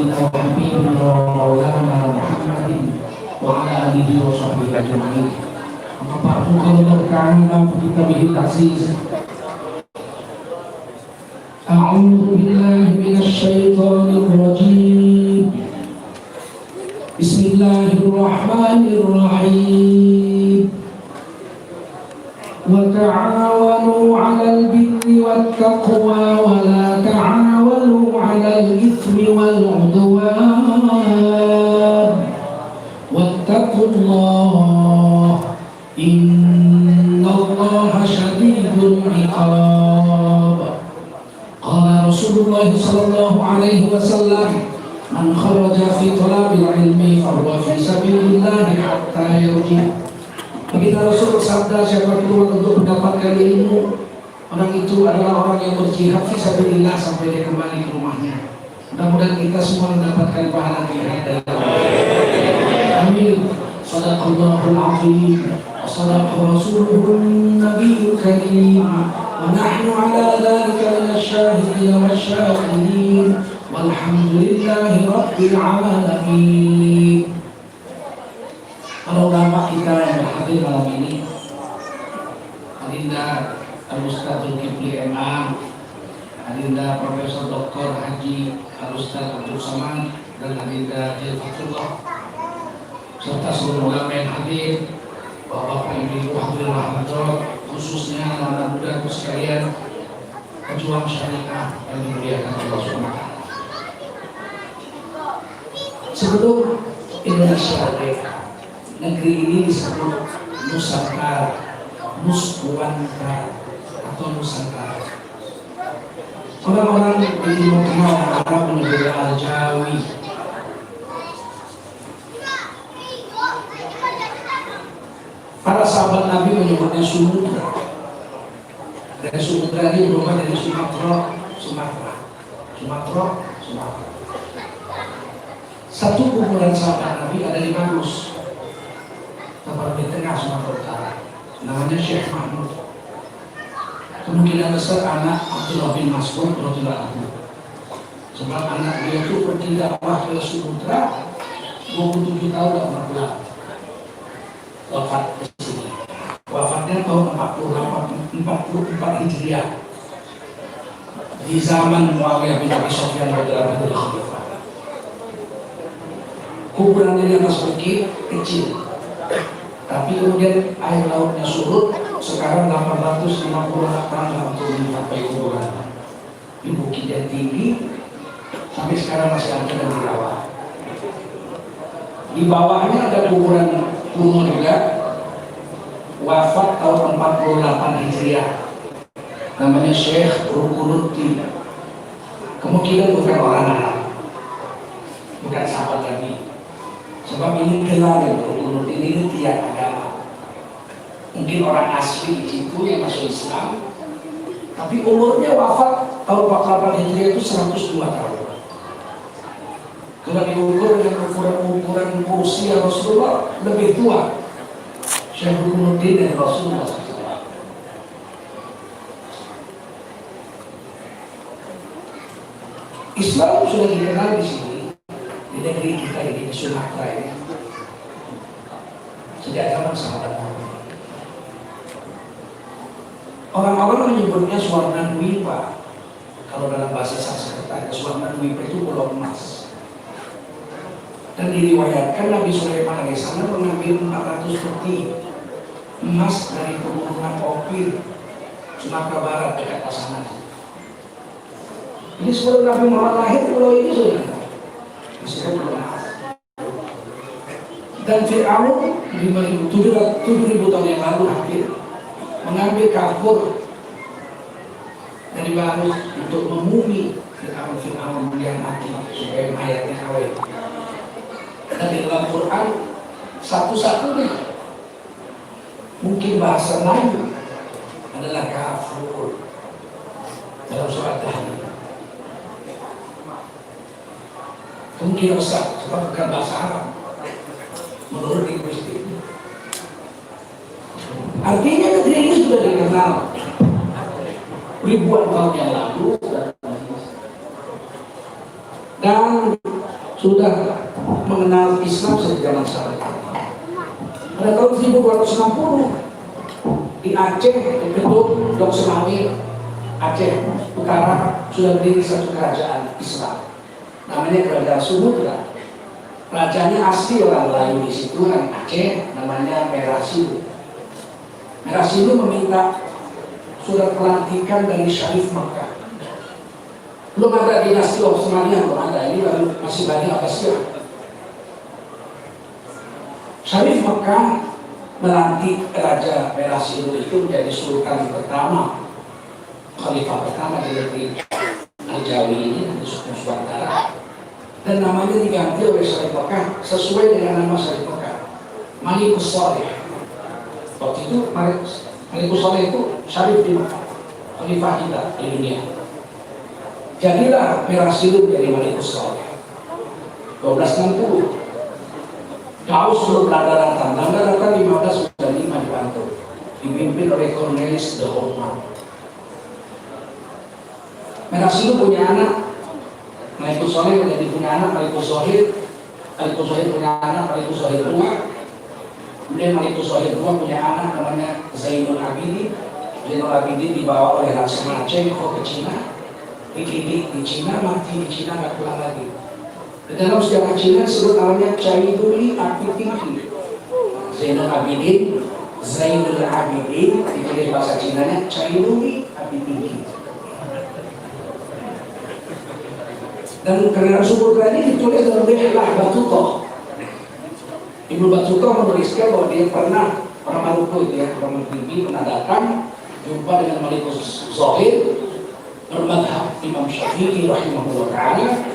سيدنا وحبيبنا ومولانا محمد وعلى آله وصحبه أجمعين. أما بعد قال تعالى في كتابه العزيز: أعوذ بالله من الشيطان الرجيم. بسم الله الرحمن الرحيم. وتعاونوا على البر والتقوى ولا تعاونوا على الإثم والعدوان واتقوا الله إن الله شديد العقاب. قال رسول الله صلى الله عليه وسلم: من خرج في طلب العلم فهو في سبيل الله حتى يرجع. Begitu Rasul bersabda, siapa keluar untuk mendapatkan ilmu, orang itu adalah orang yang berjihad fi sabilillah sampai dia kembali ke rumahnya. Mudah-mudahan kita semua mendapatkan pahala jihad dari Allah. Amin. Shadaqallahul azim wa shadaqa rasuluhun nabiyul karim wa nahnu ala dzalika minasyahidin wasyahidin walhamdulillahi rabbil alamin. Para ulama kita yang hadir malam ini, Adinda Al-Ustaz Zulkifli MA, Adinda Profesor Dr. Haji Al-Ustaz Abdul Samad, dan Adinda Jilfatullah, serta seluruh ulama yang hadir, Bapak Ibu Hadirin Rahmatullah, khususnya anak muda sekalian, pejuang syariah yang dimuliakan Allah SWT. Sebelum Indonesia merdeka, negeri ini disebut Nusantara, Nuswantara atau Nusantara. Orang-orang di Timur Tengah Arab menyebutnya Al-Jawi. Para sahabat Nabi menyebutnya Sumatera. Dari Sumatera ini berubah dari Sumatera. Satu kumpulan sahabat Nabi ada di Bagus, tempat di tengah Sumatera Utara, namanya Syekh Mahmud. Kemungkinan besar anak Abdullah bin Mas'ud radhiyallahu anhu, sebab anak dia itu pergi dakwah ke Sumatera 27 tahun tak pernah wafat di sini. Wafatnya tahun 44 Hijriah di zaman Muawiyah bin Abi Sufyan radhiyallahu anhu. Kuburannya di atas bukit kecil, tapi kemudian air lautnya surut. Sekarang 850 hektar untuk mencapai kuburan di bukit yang tinggi, sampai sekarang masih ada dan dirawat. Di bawahnya ada kuburan kuno juga, wafat tahun 48 Hijriah, namanya Syekh Rukunuddin. Kemungkinan bukan orang Arab, bukan sahabat Nabi, sebab ini gelar Rukunuddin ini tiada agama. Mungkin orang asli di situ yang masuk Islam, tapi umurnya wafat tahun 48 Hijriah itu 102 tahun. Kalau diukur dengan ukuran usia Rasulullah, lebih tua Syekh Rukunuddin dari Rasulullah SAW. Islam sudah dikenal di sini, di negeri kita ini, di Sumatera ini, sejak zaman sahabat Nabi. Orang-orang menyebutnya Swarnadwipa. Kalau dalam bahasa Sanskerta, Swarnadwipa itu pulau emas. Dan diriwayatkan Nabi Sulaiman alaihissalam mengambil 400 peti emas dari pegunungan Opir, Sumatera Barat dekat Pasaman. Ini sebelum Nabi Muhammad lahir, pulau ini sudah disebut pulau emas. Dan Fir'aun 7.000 tahun yang lalu hampir mengambil kapur dari Barus untuk memumi Fir'aun yang mati supaya mayatnya awet. Dan di dalam Quran satu-satunya mungkin bahasa Melayu adalah kafur dalam surat Tahrim. Mungkin besar sebab bukan bahasa Arab menurut linguistik. Artinya negeri ini sudah dikenal ribuan tahun yang lalu, dan sudah mengenal Islam sejak zaman sahabat. Pada tahun 1260 di Aceh, di Kedung, Dok Semawi, Aceh Utara sudah berdiri satu kerajaan Islam. Namanya Kerajaan Sumudra. Rajanya asli orang Melayu di situ kan Aceh, namanya Merah Silu. Merah Silu meminta surat pelantikan dari Syarif Makkah. Belum ada dinasti Osmaniyah, belum ada, ini masih Bani Abbasiyah. Syarif Makkah melantik Raja Merah Silu itu menjadi sultan pertama, khalifah pertama di negeri Al-Jawi ini, di Nusantara. Dan namanya diganti oleh Syarif Makkah sesuai dengan nama Syarif Makkah, Malikus Saleh. Waktu itu Malikus Saleh itu Syarif di khalifah kita di dunia. Jadilah Merah Silu dari Malikus Saleh 1260. Jauh sebelum Belanda datang. Belanda datang 1595 di Bantul, dipimpin oleh Cornelis de Houtman. Merah Silu punya anak, Malikus Saleh menjadi punya anak Malikus Zohir. Malikus Zohir punya anak Malikus Zohir II. Kemudian Malikus Zohir II punya anak namanya Zainul Abidin. Zainul Abidin dibawa oleh Laksana Cengho ke Cina, dididik di Cina, mati di Cina, nggak pulang lagi. Di dalam sejarah Cina disebut namanya Caiduli Apitingki. Zainul Abidin, Zainul Abidin, ditulis bahasa Cinanya Caiduli Apitingki. Dan Kerajaan Sumudra ini ditulis dalam Rihlah Batutoh. Ibnu Batutoh menuliskan bahwa dia pernah orang Maluku itu ya, orang Maluku pernah datang jumpa dengan Malikus Zohir, bermadhab Imam Syafi'i rahimahullah ta'ala,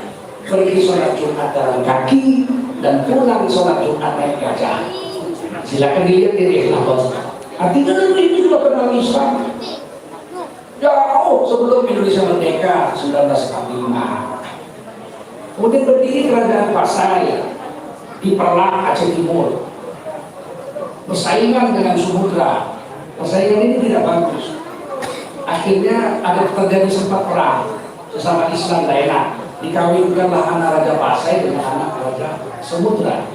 pergi sholat Jumat dalam kaki dan pulang sholat Jumat naik gajah. Silakan dilihat di Rihlah Batutoh. Artinya negeri ini juga kenal Islam jauh sebelum Indonesia merdeka 1945. Kemudian berdiri Kerajaan Pasai di Perlak, Aceh Timur, bersaingan dengan Sumudra. Persaingan ini tidak bagus. Akhirnya ada terjadi sempat perang sesama Islam daerah. Dikawinkanlah anak Raja Pasai dengan anak Raja Samudra.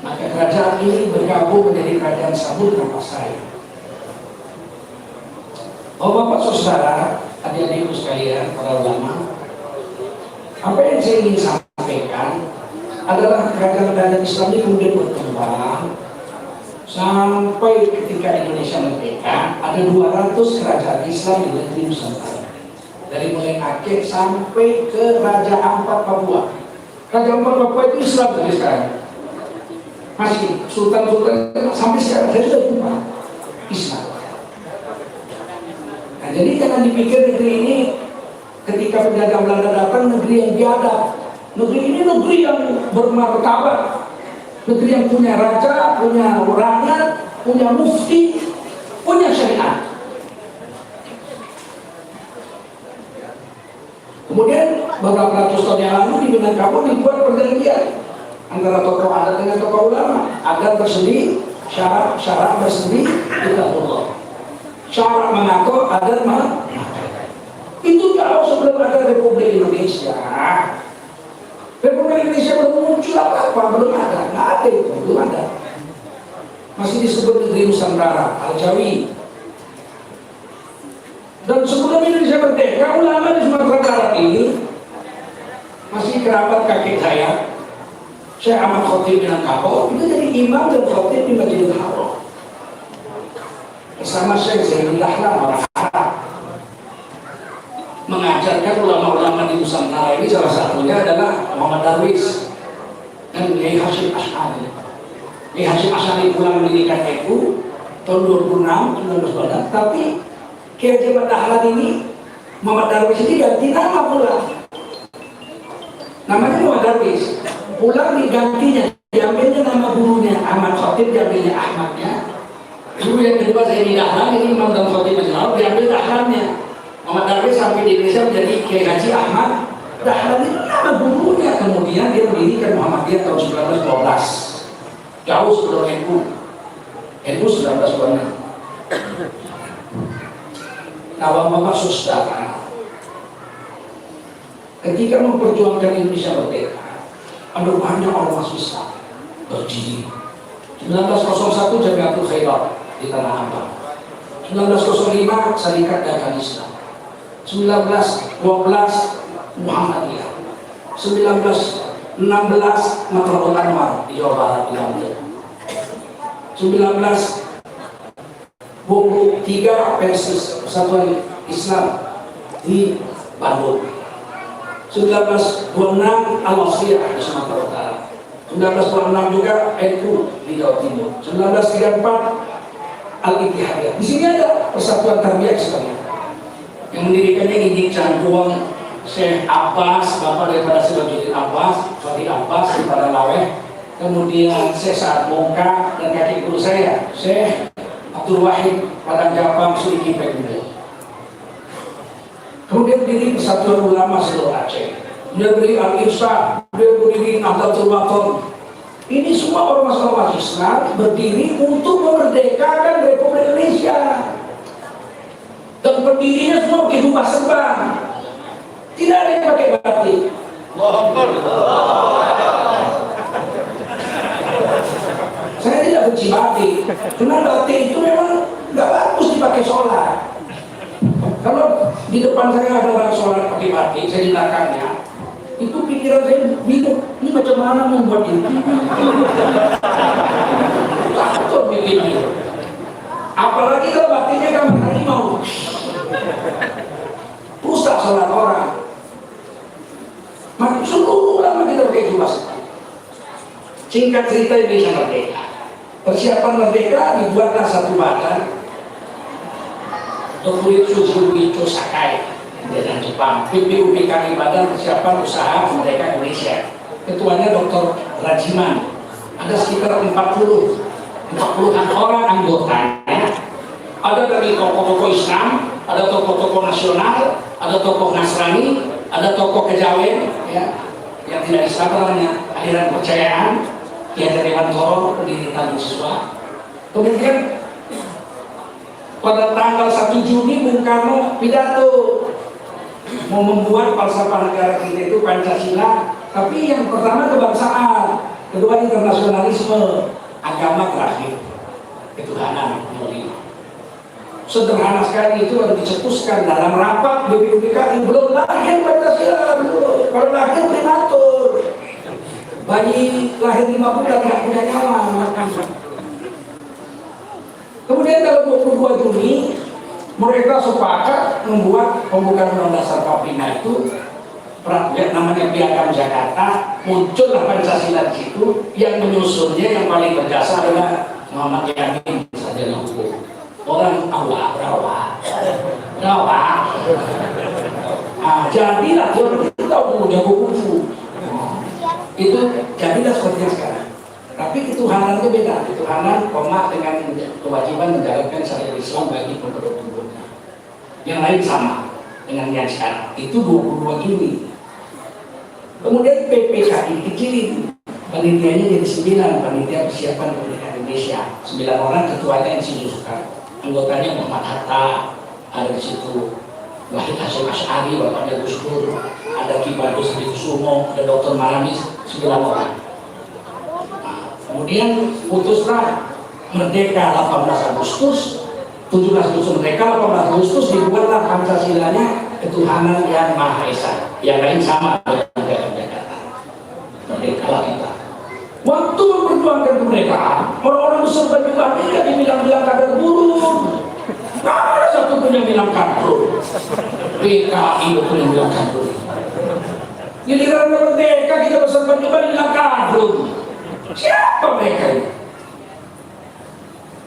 Maka kerajaan ini bergabung menjadi Kerajaan Samudra Pasai. Bapak-bapak saudara, adik-adikku sekalian, para ulama, apa yang saya ingin sampaikan adalah kerajaan-kerajaan Islam ini kemudian berkembang sampai ketika Indonesia merdeka. Ada 200 kerajaan Islam di negeri Nusantara, dari mulai Aceh sampai ke Raja Ampat Papua. Raja Ampat Papua itu Islam dari sekarang, masih sultan-sultan sampai sekarang saya sudah jumpa Islam. Nah, jadi jangan dipikir negeri ini ketika penjajah Belanda datang negeri yang biadab. Negeri ini negeri yang bermartabat, negeri yang punya raja, punya rakyat, punya mufti, punya syariat. Kemudian beberapa ratus tahun yang lalu di Minangkabau dibuat perjanjian antara tokoh adat dengan tokoh ulama. Adat bersendiri, syarat bersendiri, kitabullah. Syarat mengatur, adat mengatur. Itu jauh sebelum ada Republik Indonesia. Republik Indonesia belum muncul apa-apa, belum ada, nggak ada itu, belum ada. Masih disebut negeri Nusantara, Al-Jawi. Dan sebelum Indonesia merdeka, ulama di Sumatera Barat ini masih kerabat kakek saya, Syekh Ahmad Khotib Minangkabau, itu jadi imam dan khotib di Masjidil Haram bersama Syekh Zainul Dahlan orang Arab. Mengajarkan ulama-ulama di Nusantara ini salah satunya adalah Muhammad Darwis dan Kiai Hasyim Asy'ari. Kiai Hasyim Asy'ari pulang mendirikan NU tahun 2006, 19 tapi Kiai Hasyim Dahlan ini, Muhammad Darwis ini ganti nama pula. Namanya Muhammad Darwis, pulang digantinya, diambilnya nama gurunya Ahmad Khotib, diambilnya Ahmadnya. Guru yang kedua saya di Dahlan, ini Imam dan Khotib Majnun, diambil Dahlannya. Muhammad Darwis sampai di Indonesia menjadi Kiai Haji Ahmad Dahlan, itu nama gurunya. Kemudian dia mendirikan Muhammadiyah tahun 1912, jauh sebelum NU 1926. Nah, Bapak saudara, ketika memperjuangkan Indonesia merdeka, ada banyak ormas Islam berdiri. 1901 Jamiatul Khairat di Tanah Abang, 1905 Syarikat Dagang Islam, 1912 Muhammadiyah, 1916 Matlabul Anwar di Jawa Barat di Lampung, 1923 Persis Persatuan Islam di Bandung, 1926 Al-Wasiyah di Sumatera Utara, 1926 juga NU di Jawa Timur, 1934 Al-Ittihadiyah. Di sini ada Persatuan Tarbiyah Islamiyah yang mendirikannya Indik Cangkuang Syekh Abbas, bapak daripada Sirajuddin Abbas, Fatih Abbas daripada Laweh, kemudian Syekh Sa'ad Mongka dan kakek guru saya Syekh Abdul Wahid Padang Japang Suliki Pekudu. Kemudian berdiri Persatuan Ulama seluruh Aceh, kemudian berdiri Al-Irsyad, kemudian berdiri Nahdlatul Wathon. Ini semua ormas-ormas Islam berdiri untuk memerdekakan Republik Indonesia. Dan berdirinya semua pakai rumah serban. Tidak ada yang pakai batik. Saya tidak benci batik, karena batik itu memang nggak bagus dipakai sholat. Kalau di depan saya ada orang sholat pakai batik, saya di belakangnya, itu pikiran saya bingung, ini macam mana membuat ini? Takut bikin ini. Apalagi kalau batiknya kamar harimau, rusak sholat orang. Maka seluruh ulama kita pakai jubah. Singkat cerita Indonesia merdeka. Persiapan merdeka dibuatlah satu badan Tokuritsu Icho Sakai dari Jepang. PPUPKI Badan Persiapan Usaha Merdeka Indonesia. Ketuanya Dr. Rajiman. Ada sekitar 40-an orang anggotanya. Ada dari tokoh-tokoh Islam, ada tokoh-tokoh nasional, ada tokoh Nasrani, ada tokoh kejawen, ya, yang tidak Islam namanya aliran kepercayaan, Kiai dari Wantoro, pendiri Tanjung Siswa. Kemudian pada tanggal 1 Juni Bung Karno pidato mau membuat falsafah negara kita itu Pancasila, tapi yang pertama kebangsaan, kedua internasionalisme, agama terakhir, ketuhanan. Sederhana sekali itu harus dicetuskan dalam rapat BPUPKI. Belum lahir Pancasila, belum. Kalau lahir prematur, bayi lahir 5 bulan tidak punya nyawa. Kemudian kalau 22 Juni mereka sepakat membuat pembukaan Undang-Undang Dasar 45 itu, namanya Piagam Jakarta. Muncullah Pancasila di situ. Yang menyusunnya yang paling berjasa adalah Muhammad Yamin Sarjana Hukum. Orang awak, berawak. Jadilah dia tahu jago kungfu. Itu jadilah seperti yang sekarang. Tapi ketuhanan itu beda. Ketuhanan koma dengan kewajiban menjalankan syariat Islam bagi penduduk tubuhnya. Yang lain sama dengan yang sekarang. Itu 22 Juni. Kemudian PPKI kecilin. Panitianya jadi 9, panitia persiapan kemerdekaan Indonesia. 9 orang, ketuanya yang sini Soekarno. Anggotanya Muhammad Hatta, ada di situ Wahid Hasyim Asy'ari, bapaknya Gus Dur, ada Ki Badus Kusumo, ada Dr. Maramis, 9 orang. Nah, kemudian putuslah merdeka 18 Agustus, 17 Agustus merdeka, 18 Agustus dibuatlah Pancasilanya ketuhanan yang Maha Esa. Yang lain sama dengan Jakarta. Merdeka kita. Waktu memperjuangkan kemerdekaan, orang-orang beserta juga tidak dibilang-bilang kader buruh. Nggak ada satu pun yang bilang kader. PKI itu yang bilang kader. Giliran merdeka kita beserta juga bilang kader. Siapa mereka ini?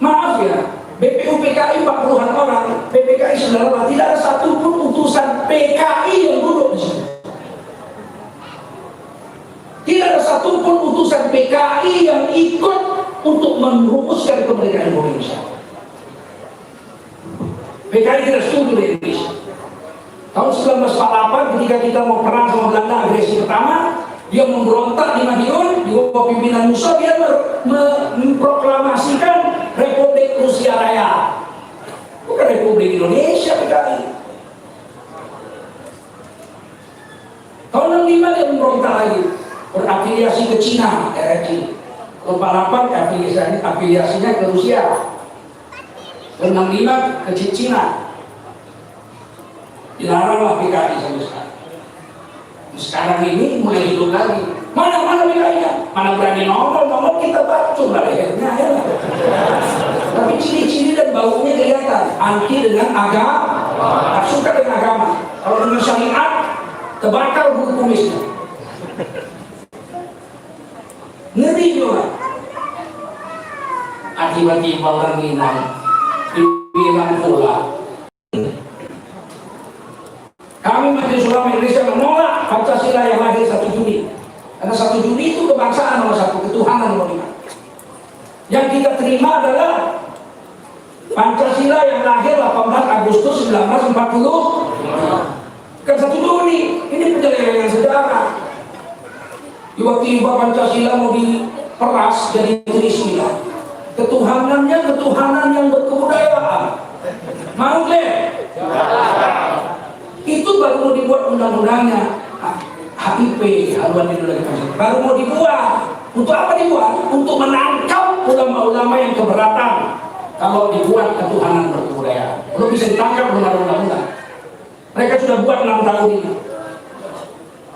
Maaf ya, BPUPKI 40-an orang, PPKI saudara, tidak ada satu pun utusan PKI yang duduk di sini. Tidak ada satupun utusan PKI yang ikut untuk merumuskan kemerdekaan Indonesia. PKI tidak setuju di Indonesia. Tahun 1948 ketika kita mau perang sama Belanda, agresi pertama, dia memberontak di Madiun, di bawah pimpinan Musa, dia memproklamasikan Republik Rusia Raya. Bukan Republik Indonesia PKI. Tahun 65 dia memberontak lagi. berafiliasi ke Cina, RRC. 48 afiliasinya ke Rusia. 65 ke Cina. Dilaranglah PKI sampai sekarang. Sekarang ini mulai hidup lagi. Mana PKI-nya? Mana berani nongol kita bacung lah lehernya ya. Tapi ciri-ciri dan baunya kelihatan. Anti dengan agama, suka dengan agama. Kalau dengan syariat, terbakar buku kumisnya. Ngeri juga. Tiba-tiba orang Minang dibilang pula, kami Majelis Ulama Indonesia menolak Pancasila yang lahir 1 Juni. Karena 1 Juni itu kebangsaan nomor 1, ketuhanan nomor 5. Yang kita terima adalah Pancasila yang lahir 18 Agustus 1940. Kan 1 Juni, ini penyelewengan sejarah. Tiba-tiba Pancasila mau diperas jadi Trisila. Ketuhanannya ketuhanan yang berkebudayaan. Mau deh? Itu baru mau dibuat undang-undangnya. HIP, haluan ideologi Pancasila. Baru mau dibuat. Untuk apa dibuat? Untuk menangkap ulama-ulama yang keberatan kalau dibuat ketuhanan berkebudayaan. Belum bisa ditangkap, belum ada undang-undang. Mereka sudah buat 6 tahun ini.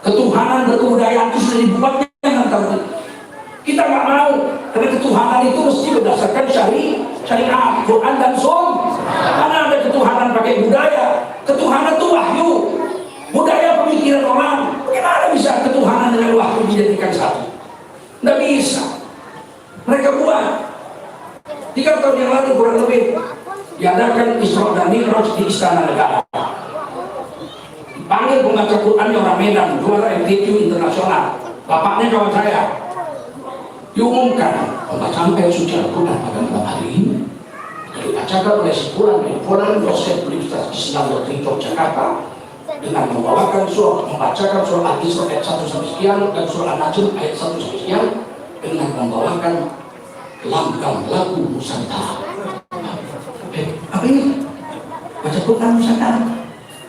Ketuhanan berkebudayaan itu sudah dibuatnya 6 tahun ini. Kita nggak mau, karena ketuhanan itu mesti berdasarkan syariat, Quran dan Sunnah. Karena ada ketuhanan pakai budaya. Ketuhanan itu wahyu, budaya pemikiran orang. Bagaimana bisa ketuhanan dengan wahyu dijadikan satu? Nggak bisa. Mereka buat 3 tahun yang lalu kurang lebih diadakan Isra dan Mi'raj di Istana Negara. Dipanggil pembaca Quran orang Medan, juara MTQ internasional. Bapaknya kawan saya. Diumumkan pembacaan ayat suci Al-Quran pada malam hari ini dibacakan oleh sepulang dosen Universitas Islam Negeri Yogyakarta dengan membawakan membacakan surah Al-Isra ayat 1 sampai sekian dan surah An-Najm ayat 1 sampai sekian dengan membawakan lambang lagu Nusantara. Apa ini? Baca Quran Nusantara.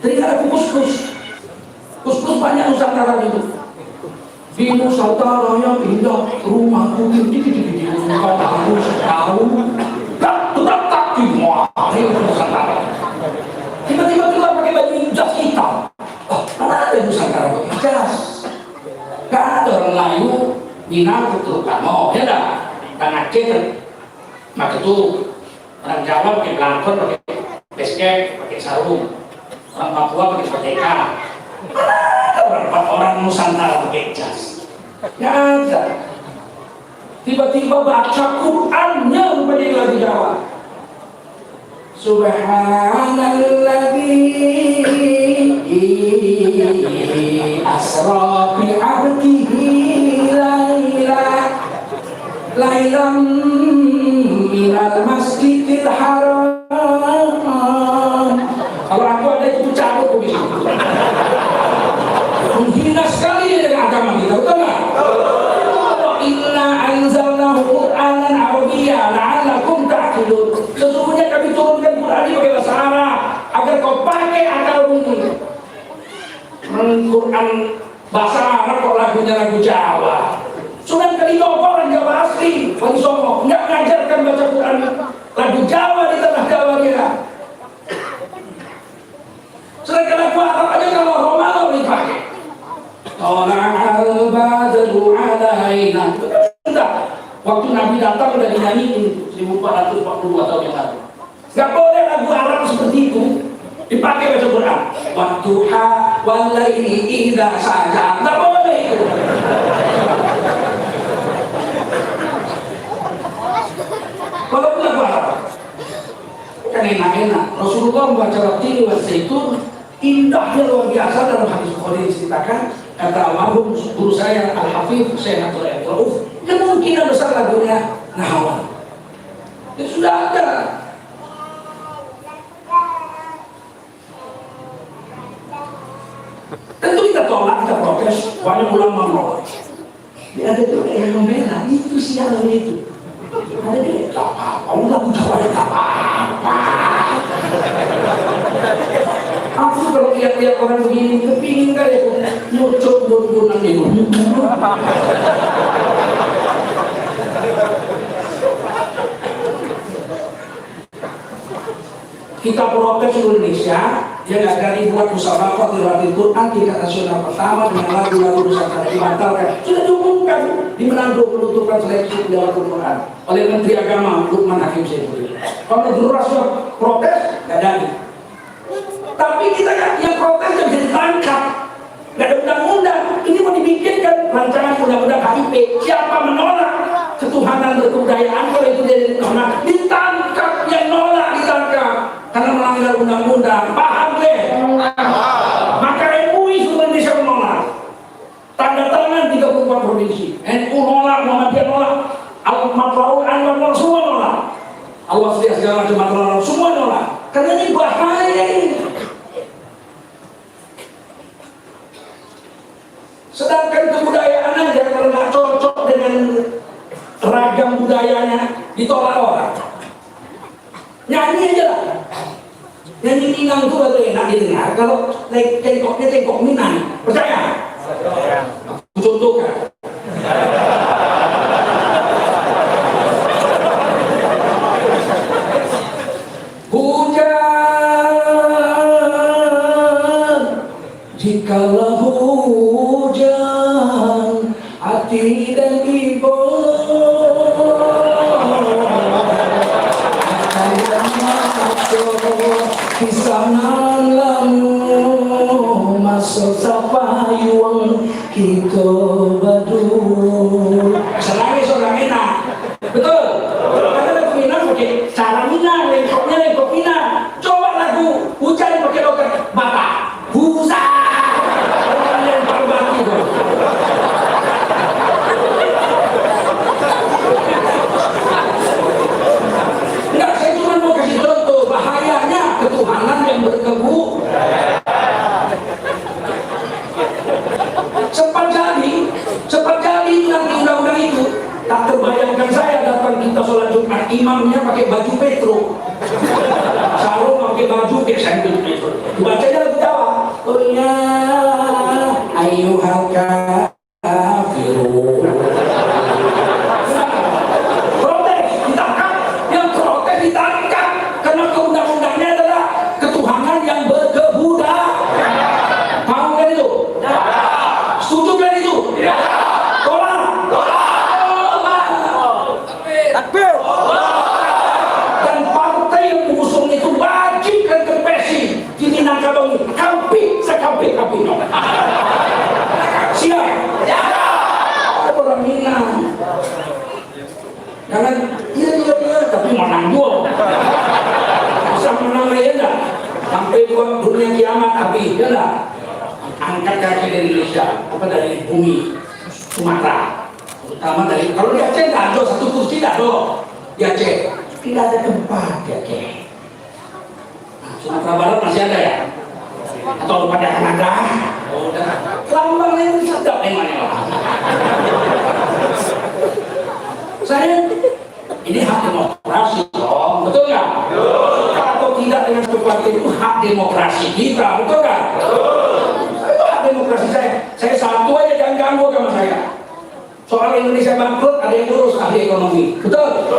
Tadi ada kus-kus banyak Nusantara itu. Di Nusantara yang indah, rumahku gini, kau harus tahu. Tak di Nusantara. Tiba-tiba kita pakai baju jas hitam. Mana ada Nusantara pakai jas? Gak ada orang Melayu, Minang, Turkano, ya dah. Dan Aceh, maka itu orang Jawa pakai belangkon, pakai basket, pakai sarung. Orang Papua pakai pateka. Orang Nusantara pakai jas. Ya ada. Tiba-tiba baca Qurannya rupanya lagu Jawa. Subhanalladzi asra bi 'abdihi lailan minal masjidil haram. Kalau aku ada itu cabut begitu. Menghina sekali dengan agama kita, betul nggak? Inna anzalnahu Qur'anan Arabiyyan la'allakum ta'qilun. Sesungguhnya kami turunkan Quran ini pakai bahasa Arab agar kau pakai akal bumi. Quran bahasa Arab kok lagunya lagu Jawa. Sudah kali orang Jawa asli, Wali Songo nggak mengajarkan baca Quran lagu Jawa di tanah Jawa kita. Sedangkan lagu Arab aja kalau Romano dipakai. Tola'al badru alaina. Waktu Nabi datang udah dinyanyiin 1442 tahun yang lalu. Gak boleh lagu Arab seperti itu dipakai baca Quran. Wadduha walaili idza saja. Gak boleh itu. Kalau lagu Arab kan enak-enak. Rasulullah membaca Wattini waszaitun, indahnya luar biasa. Dalam hadis Bukhari diceritakan, kata almarhum guru saya Al-Hafidh Syekh Abdul Rauf, kemungkinan besar lagunya Nahwan. Ya sudah ada. Tentu kita tolak, kita protes. Banyak ulama menolak. Ya ada tuh yang membela itu sialan itu. Ada dia, gak apa-apa. Lagu Jawa gak apa-apa. Aku kalau lihat-lihat orang begini, kepingin kali aku nyucuk bun-bunan itu. Kita protes Indonesia, yang dari buat musyawarah Tilawatil Quran tingkat nasional pertama dengan lagu-lagu Nusantara dibatalkan. Sudah diumumkan di Manado penutupan seleksi Tilawatil Quran oleh Menteri Agama Lukman Hakim Saifuddin. Kalau Gelora sudah protes, nggak jadi. Tapi kita yang protes yang bisa ditangkap, nggak ada undang-undang. Ini mau dibikinkan rancangan undang-undang HIP. Siapa menolak ketuhanan berkebudayaan kalau itu dari menolak, ditangkap. Yang nolak ditangkap karena melanggar undang-undang. Paham deh? Maka MUI seluruh Indonesia menolak. Tanda tangan 34 provinsi. NU nolak, Muhammadiyah nolak, Al-Matla'ul Anwar nolak, semua nolak. Allah segala macam semua nolak. Karena ini bahaya ini. Sedangkan kebudayaan aja kalau nggak cocok dengan ragam budayanya ditolak orang. Nyanyi aja lah. Nyanyi Minang itu atau enak didengar. Kalau tengkok Minang, percaya? Aku contohkan. Hujan, jikalau hujan, hati dan ibu di sana lamu masuk sapa yuang kita badu. Selagi seorang enak, betul? Karena lagu Minang pakai cara Minang, lengkok Minang. Coba lagu hujan pakai logat Batak, hujan. Orang lempar batu itu. Enggak, saya cuma mau kasih contoh bahayanya ketuhanan yang berkebu. Cepat jadi nanti undang-undang itu. Tak terbayangkan saya datang kita sholat Jumat, imamnya pakai baju petro, sarung pakai baju sandal petro. Dibacanya lagu Jawa. Oh ya, ayyuhal kafirun. Protes ditangkap, yang protes ditangkap karena undang-undangnya adalah ketuhanan yang berkebudayaan. Paham kan itu? Setuju kan itu? Takbir. Dan partai yang mengusung itu wajib intervensi di Minangkabau ini. Kampi, sekampi. Siap? Ya. Orang Minang. Jangan, iya, tapi menang juga. Bisa menang aja enggak? Sampai dunia kiamat habis, ya enggak? Angkat kaki dari Indonesia, dari bumi Sumatera. Terutama dari, kalau di Aceh tidak ada satu kursi, tidak ada di Aceh, tidak ada tempat di Aceh. Nah, Sumatera Barat masih ada ya, atau pada Kanada. Oh, lambang itu sedap emangnya lah. Saya ini hak demokrasi dong, betul nggak? Atau tidak dengan seperti itu hak demokrasi kita, betul nggak? Itu hak demokrasi saya satu aja, jangan ganggu sama saya. Soal Indonesia bangkrut, ada yang urus ahli ekonomi, betul?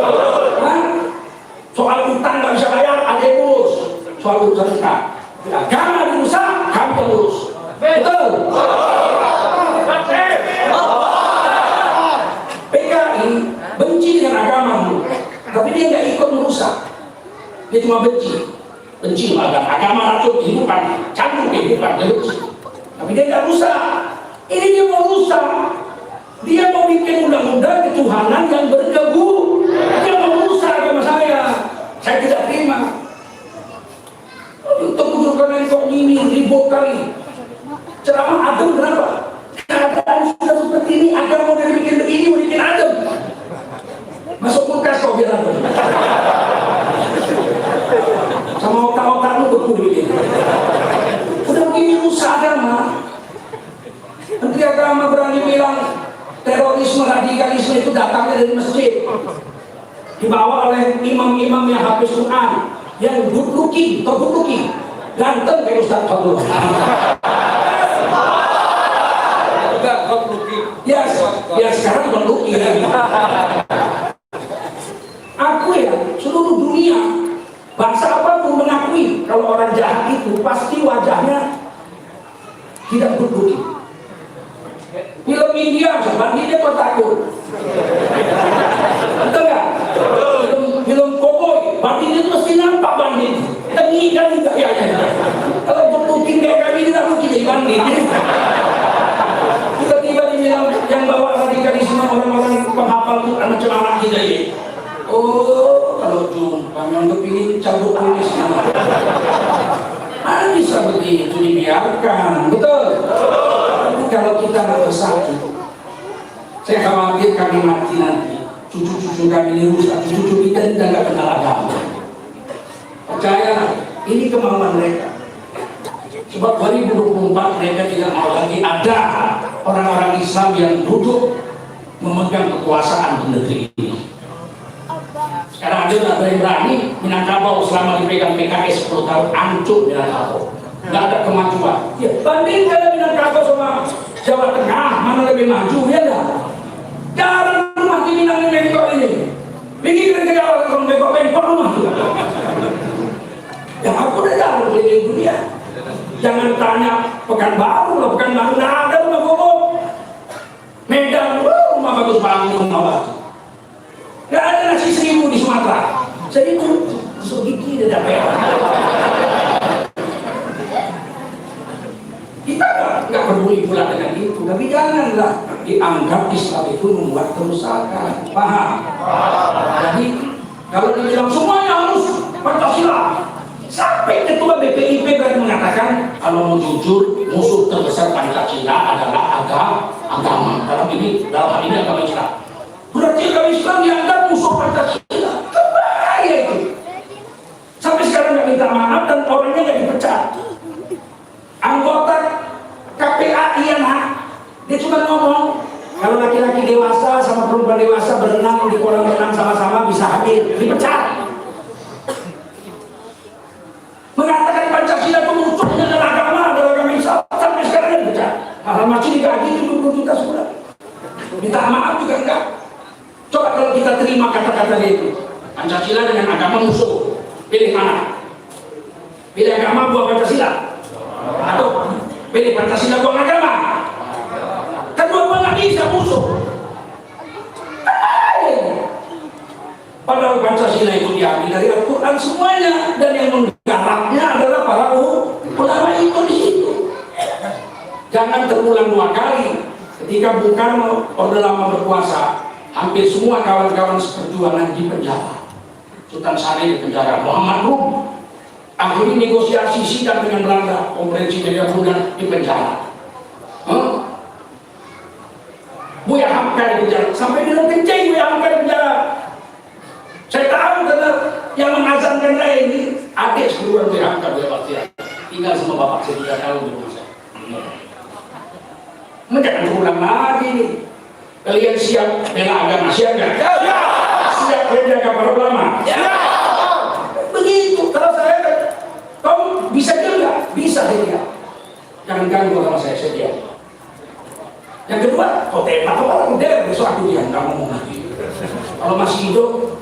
Hah? Soal utang nggak bisa bayar, ada yang urus. Soal urusan utang, agama dirusak, kami pengurus, betul? PKI benci dengan agama dulu, tapi dia nggak ikut merusak, dia cuma benci agama racun kehidupan, candu kehidupan, dia benci, tapi dia nggak rusak. Ini dia mau rusak. Dia mau bikin undang-undang ketuhanan yang berkebu. Dia mau rusak agama saya tidak terima. Untuk menunjukkan kok ini ribu kali ceramah adem, kenapa? Keadaan sudah seperti ini, agama mau bikin begini, mau bikin adem. Masuk kulkas kok biar adem. Sama otak-otak lu beku begini. Udah begini rusak agama. Menteri Agama berani bilang terorisme, radikalisme itu datangnya dari masjid, dibawa oleh imam-imam yang hafiz Quran, yang good looking, ganteng kayak Ustaz Fadul. Ya sekarang meluki. Aku ya, seluruh dunia, bangsa apapun mengakui kalau orang jahat itu pasti wajahnya tidak berbukit. Film India, banditnya kok takut. Betul nggak? Film koboi, bandit itu mesti nampak bandit. Tengi kan juga ya. Kalau berbukin kayak kami tidak mungkin jadi bandit. Tiba-tiba dibilang yang bawa radikalisme orang-orang penghafal Quran macam anak kita ini. Oh, kalau jumpa yang kepingin cabut ini semua. Mana bisa begitu dibiarkan? Betul? Kalau kita nggak bersatu, saya khawatir kami mati nanti. Cucu-cucu kami ini rusak, cucu-cucu kita tidak nggak kenal agama. Percayalah, ini kemauan mereka. Sebab 2024 mereka tidak mau lagi ada orang-orang Islam yang duduk memegang kekuasaan di negeri ini. Sekarang ada yang berani Minangkabau selama dipegang PKS 10 tahun hancur Minangkabau. Nggak ada kemajuan. Ya, bandingkan Minangkabau sama Jawa Tengah, mana lebih maju ya nggak? Jarang rumah di Minang Bengkok ini. Bikin ke Jawa Tengah Bengkok rumah juga. Ya aku udah jarang keliling dunia. Jangan tanya Pekanbaru lah, Pekanbaru nggak ada rumah gobok. Medan, rumah bagus banget, rumah batu. Nggak ada nasi 1000 di Sumatera. 1000 segigi tidak dapat. Kita nggak peduli pula dengan itu, tapi janganlah dianggap Islam itu membuat kerusakan. Paham? Jadi kalau dibilang semuanya harus Pancasila, sampai ketua BPIP berani mengatakan kalau mau jujur musuh terbesar Pancasila adalah agama. Dalam hal ini agama Islam. Berarti agama Islam dianggap musuh Pancasila. Kebaya itu. Sampai sekarang nggak minta maaf dan orangnya nggak dipecat. Anggota KPAI yang dia cuma ngomong kalau laki-laki dewasa sama perempuan dewasa berenang di kolam renang sama-sama bisa hadir, dipecat. Mengatakan Pancasila itu musuhnya adalah agama Islam, sampai sekarang dia dipecat. Hal masih digaji 70 juta sebulan. Minta maaf juga enggak. Coba kalau kita terima kata-kata dia itu, Pancasila dengan agama musuh, pilih mana? Pilih agama buat Pancasila, atau pilih Pancasila buat agama? Kedua-dua nggak bisa musuh. Padahal Pancasila itu diambil dari Al-Quran semuanya, dan yang menggarapnya adalah para ulama itu di situ. Jangan terulang 2 kali. Ketika Bung Karno Orde Lama berkuasa, hampir semua kawan-kawan seperjuangan di penjara. Sultan Syarif di penjara, Muhammad Rum akhirnya negosiasi sidang dengan Belanda, konferensi Media Bulan di penjara. Buya Hamka di penjara, sampai bilang kencing Buya Hamka di penjara. Saya tahu karena yang mengazankan saya ini adik sekeluar Buya Hamka, Buya Baktiar. Tinggal sama bapak saya 3 tahun di rumah saya. Jangan berulang lagi nih. Kalian siap bela agama, siap nggak? Ya. Siap menjaga para ulama? Ya. Begitu. Kalau saya, kau bisa juga? Bisa dia. Jangan ganggu sama saya sedia. Yang kedua, kau tembak orang udah besok aku dia nggak ngomong lagi. Kalau masih hidup,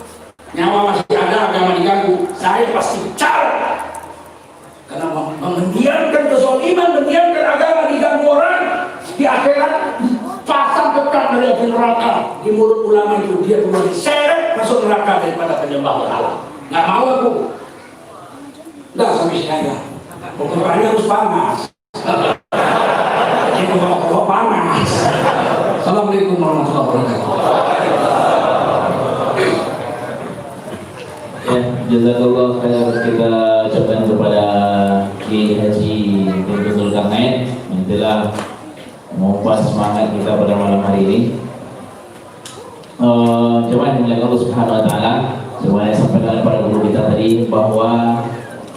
nyawa masih ada, agama diganggu, saya pasti bicara. Karena mendiamkan kezaliman, mendiamkan agama diganggu orang, di akhirat pasang kekal dari api neraka. Di mulut ulama itu dia keluar diseret masuk neraka daripada penyembah berhala. Nggak mau aku. Nggak sampai sini. Pokoknya harus panas. Itu bawa panas. Assalamualaikum warahmatullahi wabarakatuh. Ya, jazakallah khair, kita ucapkan kepada Kiai Haji Dr. Zulkarnain yang telah membuat semangat kita pada malam hari ini. Coba dimulai Allah Subhanahu Wa Taala. Semuanya sampaikan kepada guru kita tadi bahwa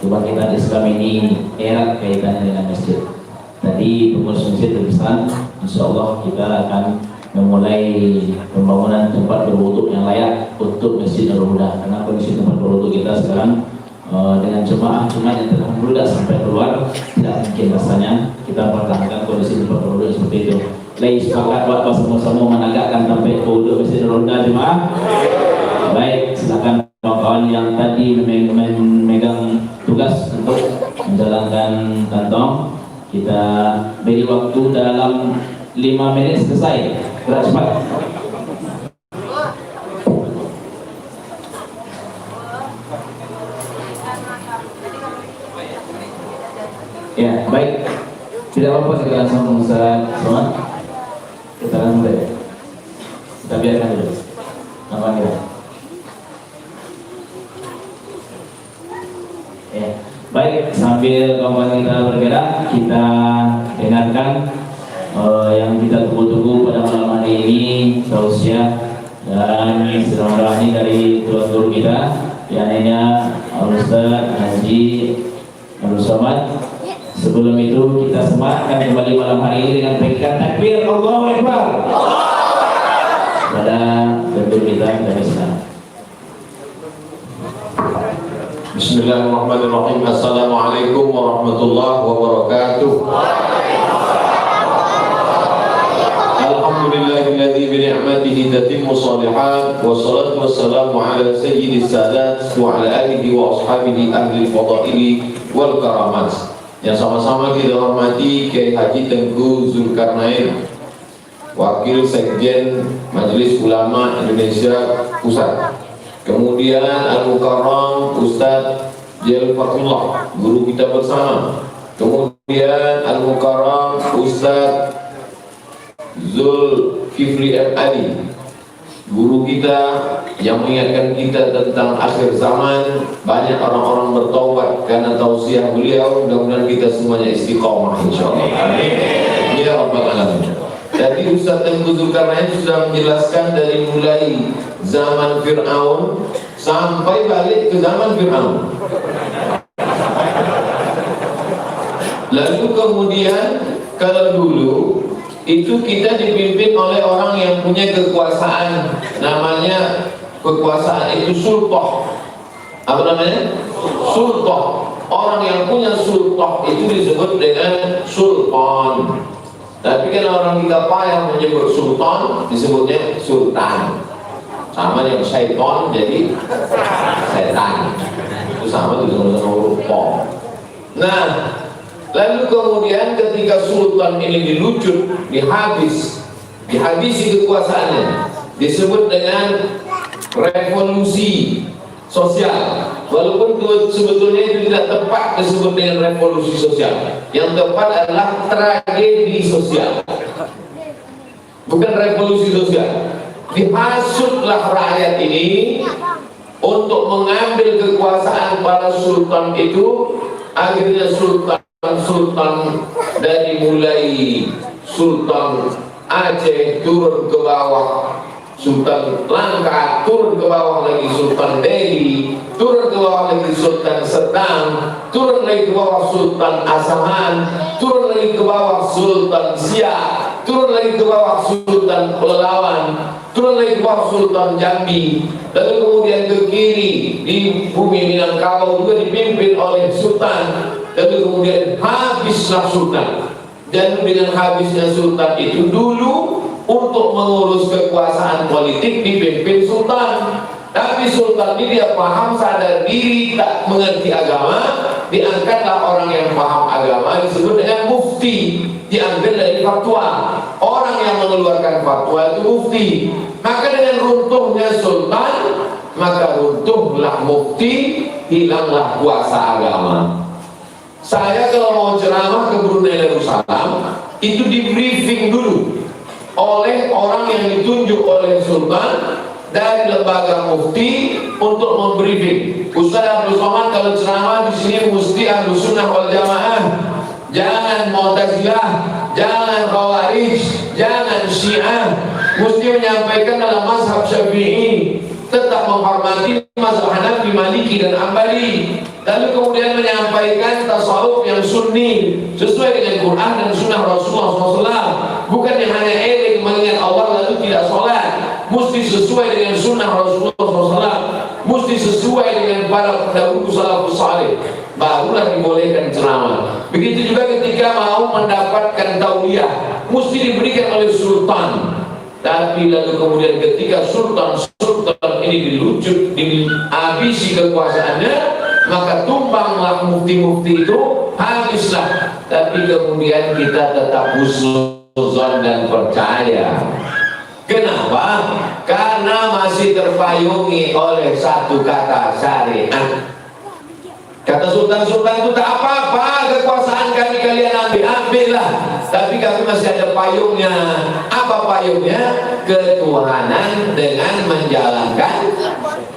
kebangkitan Islam ini erat kaitannya dengan masjid. Tadi pengurus masjid berpesan, insya Allah kita akan memulai pembangunan tempat berwudhu yang layak untuk Masjid Nurul Huda, karena kondisi tempat berwudhu kita sekarang dengan jemaah yang telah membludak sampai keluar, tidak mungkin rasanya kita mempertahankan kondisi seperti itu. Lagi sepakat buat sama-sama menegakkan sampai wudhu mesti ronda jemaah. Baik, silakan kawan-kawan yang tadi memegang tugas untuk menjalankan kantong. Kita beri waktu dalam 5 menit selesai. Gerak cepat. Ya, baik. Tidak apa-apa kita langsung semua. Kita langsung mulai. Kita biarkan dulu. Nampak kita. Ya, baik. Sambil kawan kita bergerak, kita dengarkan yang kita tunggu-tunggu pada malam hari ini, tausiah dan silaturahmi dari tuan guru kita, yang lainnya Al-Ustaz Haji Abdul Somad. Sebelum itu kita sematkan kembali malam hari ini dengan berikan takbir Allahu Akbar pada guru kita dari sana. Bismillahirrahmanirrahim. Assalamualaikum warahmatullahi wabarakatuh. Alhamdulillahilladzi bi ni'matihi tatimmu shalihat, wassalatu wassalamu ala sayyidis sadat wa ala alihi wa ashabihi ahli fadaili wal karamat. Yang sama-sama kita hormati Kiai Haji Tengku Zulkarnain, Wakil Sekjen Majelis Ulama Indonesia Pusat. Kemudian Al-Mukarram Ustadz Jel Fatullah, guru kita bersama. Kemudian Al-Mukarram Ustadz Zulkifli M. Ali, guru kita yang mengingatkan kita tentang akhir zaman. Banyak orang-orang bertaubat karena tausiah beliau. Mudah-mudahan kita semuanya istiqomah insyaallah. Amin. Ya Rabbal Alamin. Tadi Ustaz Tengku Zulkarnain sudah menjelaskan dari mulai zaman Fir'aun sampai balik ke zaman Fir'aun. Lalu kemudian kalau dulu itu kita dipimpin oleh orang yang punya kekuasaan, namanya kekuasaan itu sultan. Apa namanya? Sultan. Orang yang punya sultan itu disebut dengan sultan. Tapi kan orang kita payah menyebut sultan, disebutnya sultan. Sama dengan syaitan jadi setan. Itu sama dengan huruf po. Nah, lalu kemudian ketika sultan ini dilucut, dihabisi kekuasaannya, disebut dengan revolusi sosial. Walaupun sebetulnya itu tidak tepat disebut dengan revolusi sosial. Yang tepat adalah tragedi sosial, bukan revolusi sosial. Dihasutlah rakyat ini untuk mengambil kekuasaan para sultan itu. Akhirnya sultan dari mulai Sultan Aceh turun ke bawah, Sultan Langkat turun ke bawah lagi, Sultan Delhi turun ke bawah lagi, Sultan Sedang turun lagi ke bawah, Sultan Asahan turun lagi ke bawah, Sultan Siak turun lagi ke bawah, Sultan Pelalawan turun lagi ke bawah, Sultan Jambi. Lalu kemudian ke kiri di bumi Minangkabau juga dipimpin oleh sultan. Lalu kemudian habislah sultan. Dan dengan habisnya sultan itu dulu untuk mengurus kekuasaan politik dipimpin sultan. Tapi sultan ini dia paham, sadar diri, tak mengerti agama. Diangkatlah orang yang paham agama, disebut dengan mufti. Diambil dari fatwa. Orang yang mengeluarkan fatwa itu mufti. Maka dengan runtuhnya sultan, maka runtuhlah mufti, hilanglah kuasa agama. Saya kalau mau ceramah ke Brunei Darussalam, itu di briefing dulu oleh orang yang ditunjuk oleh sultan dari lembaga mufti untuk membriefing. Ustaz Abdul Somad kalau ceramah di sini mesti Ahlus Sunnah wal Jamaah, jangan Mu'tazilah, jangan Khawarij, jangan Syiah. Mesti menyampaikan dalam mazhab Syafi'i, tetap menghormati mazhab Hanafi, Maliki dan Ambali. Lalu kemudian menyampaikan tasawuf yang sunni sesuai dengan Quran dan Sunnah Rasulullah SAW. Bukan yang hanya eling mengingat Allah lalu tidak sholat. Mesti sesuai dengan Sunnah Rasulullah SAW. mesti sesuai dengan para pendahulu salafus saleh, barulah dibolehkan ceramah. Begitu juga ketika mau mendapatkan tauliah, mesti diberikan oleh sultan. Tapi lalu kemudian ketika sultan ini dilucut, dihabisi kekuasaannya, maka tumbanglah mufti-mufti itu, habislah. Tapi kemudian kita tetap husnuzon dan percaya. Kenapa? Karena masih terpayungi oleh satu kata syariat. Kata sultan-sultan itu tak apa-apa, kekuasaan kami kalian ambillah, tapi kami masih ada payungnya. Apa payungnya? Ketuhanan dengan menjalankan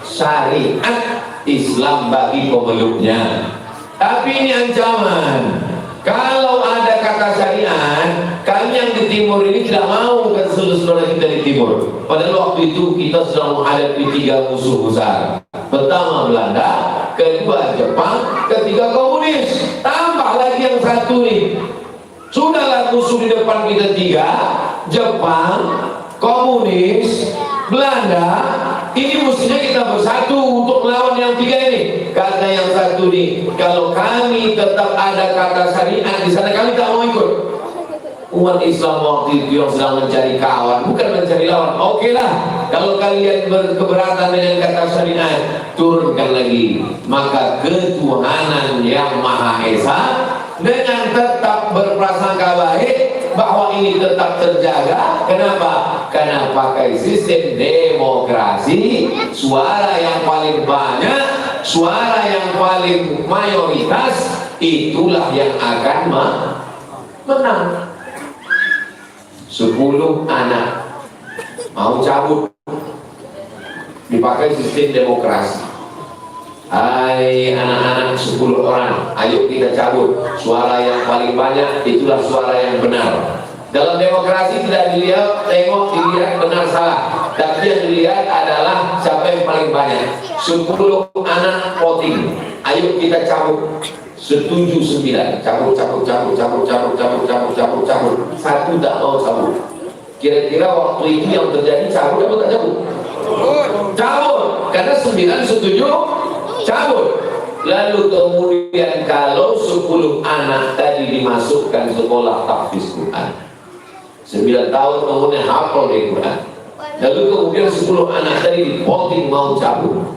syariat Islam bagi pemeluknya. Tapi ini ancaman. Kalau ada kata syariat, kami yang di timur ini tidak mau kata saudara kita di timur. Padahal waktu itu kita sedang menghadapi 3 musuh besar. Pertama Belanda, kedua Jepang, ketiga komunis. Tambah lagi yang satu nih. Sudahlah musuh di depan kita 3, Jepang, komunis, Belanda. Ini mestinya kita bersatu untuk melawan yang 3 ini. Kata yang satu nih, kalau kami tetap ada kata syariat di sana, kami tak mau ikut. Umat Islam waktu itu yang sedang mencari kawan, bukan mencari lawan. Oke lah, kalau kalian berkeberatan dengan kata syariat, turunkan lagi. Maka ketuhanan yang Maha Esa dengan tetap berprasangka baik bahwa ini tetap terjaga. Kenapa? Karena pakai sistem demokrasi, suara yang paling banyak, suara yang paling mayoritas, itulah yang akan menang. 10 anak mau cabut, dipakai sistem demokrasi. Hai anak-anak 10 orang, ayo kita cabut. Suara yang paling banyak itulah suara yang benar. Dalam demokrasi tidak dilihat, dilihat benar salah, tapi yang dilihat adalah siapa yang paling banyak. 10 anak voting, ayo kita cabut. Setuju 9, cabut. Satu tak mau cabut. Kira-kira waktu itu yang terjadi cabut atau tak cabut? Cabut, karena 9 setuju cabut. Lalu kemudian kalau 10 anak tadi dimasukkan sekolah tahfiz Quran, 9 tahun kemudian hafal Quran, lalu kemudian 10 anak tadi voting mau cabut,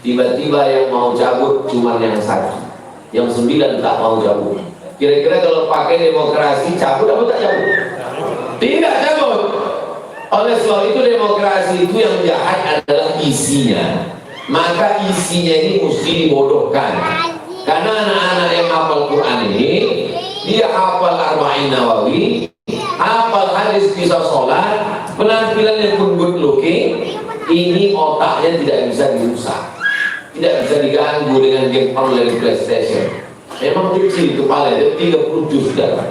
tiba-tiba yang mau cabut cuma yang 1, yang 9 tak mau cabut. Kira-kira kalau pakai demokrasi cabut atau tak cabut? Tidak cabut. Oleh sebab itu demokrasi itu yang jahat adalah isinya. Maka isinya ini mesti dibodohkan. Karena anak-anak yang hafal Quran ini, dia hafal Arba'in Nawawi, hafal hadis kisah sholat, penampilannya pun good looking, ini otaknya tidak bisa dirusak, tidak bisa diganggu dengan game online PlayStation. Memang kecil kepala, 30 juz sudah.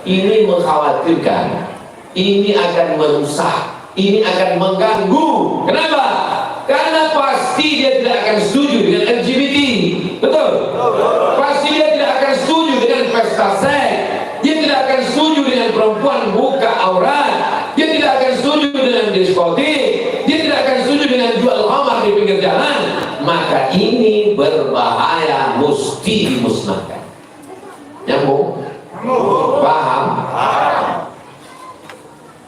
Ini mengkhawatirkan, ini akan merusak, ini akan mengganggu. Kenapa? Karena pasti dia tidak akan setuju dengan LGBT, betul? Pasti dia tidak akan setuju dengan pesta seks, dia tidak akan setuju dengan perempuan buka aurat, dia tidak akan setuju dengan diskotik, dia tidak akan setuju dengan jual khamar di pinggir jalan. Maka ini berbahaya, mesti dimusnahkan. Nyambung? Paham?